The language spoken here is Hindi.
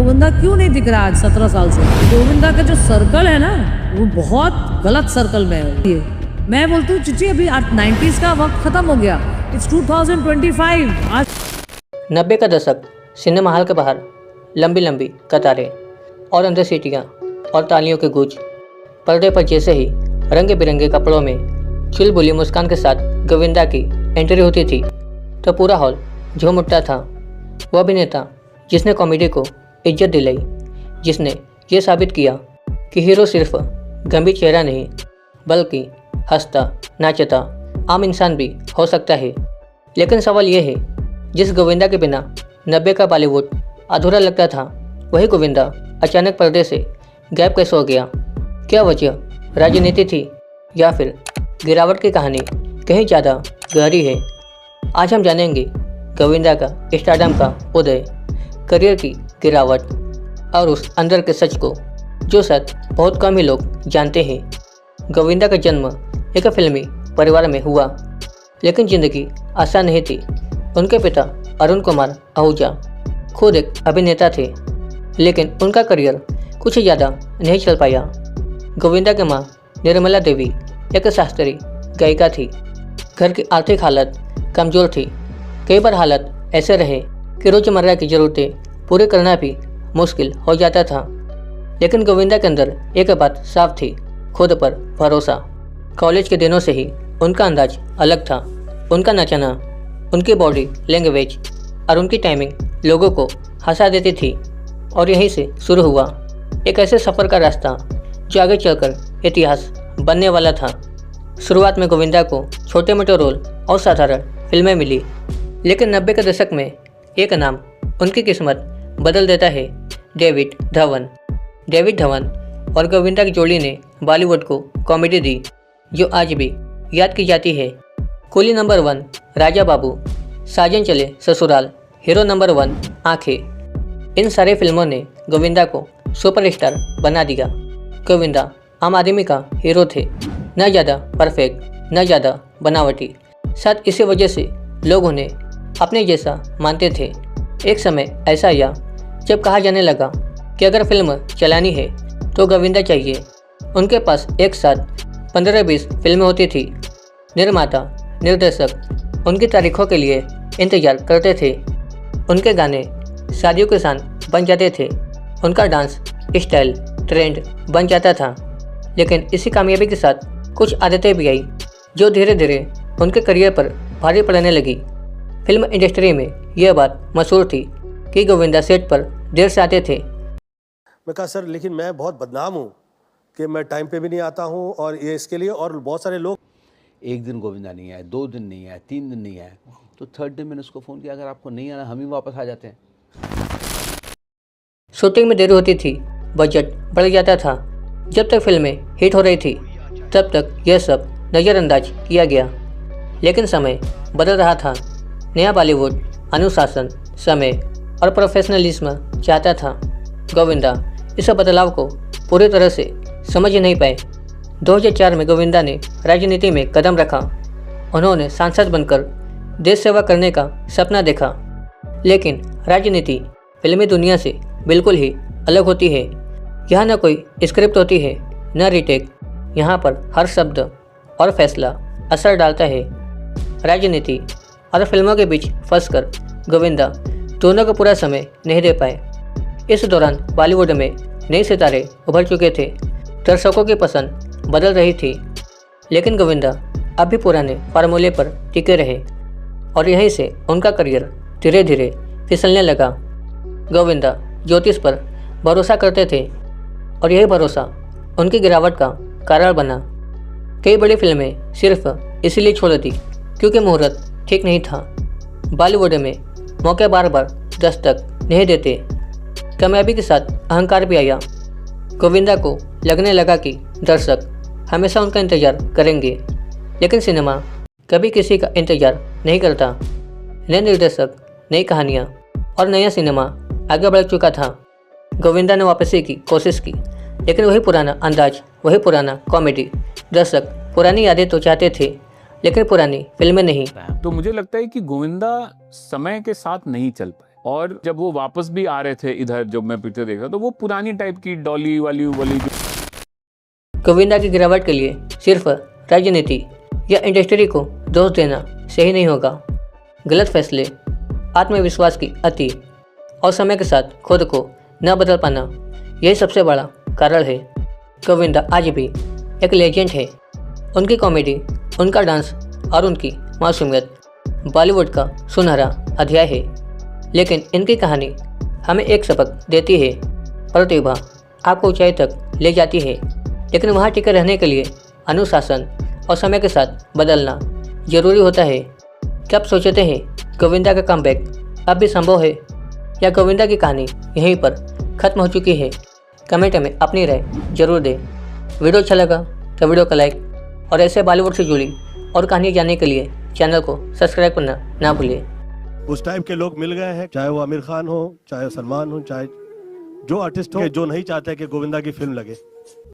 गोविंदा क्यों नहीं दिख रहा आज 17 साल से? गोविंदा का जो सर्कल है ना वो बहुत गलत सर्कल में है। मैं बोलती हूँ चिची अभी 90s का वक्त खत्म हो गया, इट्स 2025 आज। 90 का दशक, सिनेमा हॉल के बाहर लंबी लंबी कतारें और अंदर सीटियाँ और तालियों की गूंज। पर्दे पर जैसे ही रंग बिरंगे कपड़ों में चुलबुली मुस्कान के साथ गोविंदा की एंट्री होती थी तो पूरा हॉल झूम उठता था। वो अभिनेता जिसने कॉमेडी को इज्जत दिलाई, जिसने ये साबित किया कि हीरो सिर्फ गंभीर चेहरा नहीं बल्कि हंसता नाचता आम इंसान भी हो सकता है। लेकिन सवाल ये है, जिस गोविंदा के बिना 90 का बॉलीवुड अधूरा लगता था, वही गोविंदा अचानक पर्दे से गायब कैसे हो गया? क्या वजह राजनीति थी या फिर गिरावट की कहानी कहीं ज़्यादा गहरी है? आज हम जानेंगे गोविंदा का स्टारडम का उदय, करियर की गिरावट और उस अंदर के सच को जो शायद बहुत कम ही लोग जानते हैं। गोविंदा का जन्म एक फिल्मी परिवार में हुआ, लेकिन ज़िंदगी आसान नहीं थी। उनके पिता अरुण कुमार आहूजा खुद एक अभिनेता थे, लेकिन उनका करियर कुछ ज़्यादा नहीं चल पाया। गोविंदा की माँ निर्मला देवी एक शास्त्रीय गायिका थी। घर की आर्थिक हालत कमज़ोर थी। कई बार हालत ऐसे रहे कि रोज़मर्रा की ज़रूरतें पूरी करना भी मुश्किल हो जाता था। लेकिन गोविंदा के अंदर एक बात साफ थी, खुद पर भरोसा। कॉलेज के दिनों से ही उनका अंदाज अलग था। उनका नचाना, उनकी बॉडी लैंग्वेज और उनकी टाइमिंग लोगों को हंसा देती थी। और यहीं से शुरू हुआ एक ऐसे सफ़र का रास्ता जो आगे चलकर इतिहास बनने वाला था। शुरुआत में गोविंदा को छोटे मोटे रोल और साधारण फिल्में मिली, लेकिन 90 के दशक में एक नाम उनकी किस्मत बदल देता है, डेविड धवन। डेविड धवन और गोविंदा की जोड़ी ने बॉलीवुड को कॉमेडी दी जो आज भी याद की जाती है। कुली नंबर 1 राजा बाबू, साजन चले ससुराल, हीरो नंबर 1 आंखें, इन सारे फिल्मों ने गोविंदा को सुपरस्टार बना दिया। गोविंदा आम आदमी का हीरो थे, न ज़्यादा परफेक्ट न ज़्यादा बनावटी। शायद इसी वजह से लोग उन्हें अपने जैसा मानते थे। एक समय ऐसा आया जब कहा जाने लगा कि अगर फिल्म चलानी है तो गोविंदा चाहिए। उनके पास एक साथ 15-20 फिल्में होती थी। निर्माता निर्देशक उनकी तारीखों के लिए इंतजार करते थे। उनके गाने शादियों के साथ बन जाते थे। उनका डांस स्टाइल ट्रेंड बन जाता था। लेकिन इसी कामयाबी के साथ कुछ आदतें भी आई जो धीरे धीरे उनके करियर पर भारी पड़ने लगी। फिल्म इंडस्ट्री में यह बात मशहूर थी कि गोविंदा सेट पर देर से आते थे। मैं कहा सर लेकिन मैं बहुत बदनाम हूँ कि मैं टाइम पे भी नहीं आता हूँ और ये इसके लिए, और बहुत सारे लोग। एक दिन गोविंदा नहीं आए, 2 दिन नहीं आए, 3 दिन नहीं आए, तो थर्ड डे मैंने उसको फ़ोन किया, अगर आपको नहीं आना हम ही वापस आ जाते हैं। शूटिंग में देरी होती थी, बजट बढ़ जाता था। जब तक फिल्में हिट हो रही थी तब तक यह सब नज़रअंदाज किया गया। लेकिन समय बदल रहा था। नया बॉलीवुड अनुशासन, समय और प्रोफेशनलिज्म चाहता था। गोविंदा इस बदलाव को पूरी तरह से समझ नहीं पाए। 2004 में गोविंदा ने राजनीति में कदम रखा। उन्होंने सांसद बनकर देश सेवा करने का सपना देखा। लेकिन राजनीति फिल्मी दुनिया से बिल्कुल ही अलग होती है। यहाँ न कोई स्क्रिप्ट होती है न रीटेक। यहाँ पर हर शब्द और फैसला असर डालता है। राजनीति और फिल्मों के बीच फंसकर गोविंदा दोनों को पूरा समय नहीं दे पाए। इस दौरान बॉलीवुड में नए सितारे उभर चुके थे। दर्शकों की पसंद बदल रही थी, लेकिन गोविंदा अब भी पुराने फार्मूले पर टिके रहे और यहीं से उनका करियर धीरे धीरे फिसलने लगा। गोविंदा ज्योतिष पर भरोसा करते थे और यही भरोसा उनकी गिरावट का कारण बना। कई बड़ी फिल्में सिर्फ इसीलिए छोड़ दी क्योंकि मुहूर्त ठीक नहीं था। बॉलीवुड में मौके बार बार दस्तक नहीं देते। कामयाबी के साथ अहंकार भी आया। गोविंदा को लगने लगा कि दर्शक हमेशा उनका इंतजार करेंगे, लेकिन सिनेमा कभी किसी का इंतजार नहीं करता। नए निर्देशक, नई कहानियाँ और नया सिनेमा आगे बढ़ चुका था। गोविंदा ने वापसी की कोशिश की, लेकिन वही पुराना अंदाज, वही पुराना कॉमेडी। दर्शक पुरानी यादें तो चाहते थे, लेकिन पुरानी फिल्में नहीं। तो मुझे लगता है कि गोविंदा समय के साथ नहीं चल पाए और जब वो वापस भी आ रहे थे इधर, जब मैं पिक्चर देख रहा तो वो पुरानी टाइप की डॉली वाली गोविंदा की गिरावट के लिए सिर्फ राजनीति या इंडस्ट्री को दोष देना सही नहीं होगा। गलत फैसले, आत्मविश्वास की अति और समय के साथ खुद को न बदल पाना, यही सबसे बड़ा कारण है। गोविंदा आज भी एक लेजेंड है। उनकी कॉमेडी, उनका डांस और उनकी मासूमियत बॉलीवुड का सुनहरा अध्याय है। लेकिन इनकी कहानी हमें एक सबक देती है। प्रतिभा आपको ऊंचाई तक ले जाती है, लेकिन वहाँ टिके रहने के लिए अनुशासन और समय के साथ बदलना जरूरी होता है। क्या आप सोचते हैं गोविंदा का कमबैक अब भी संभव है, या गोविंदा की कहानी यहीं पर ख़त्म हो चुकी है? कमेंट में अपनी राय जरूर दें। वीडियो अच्छा लगा तो वीडियो को लाइक और ऐसे बॉलीवुड से जुड़ी और कहानी जानने के लिए चैनल को सब्सक्राइब करना ना भूलिए। उस टाइम के लोग मिल गए हैं, चाहे वो आमिर खान हो, चाहे सलमान हो, चाहे जो आर्टिस्ट हो, जो नहीं चाहते कि गोविंदा की फिल्म लगे।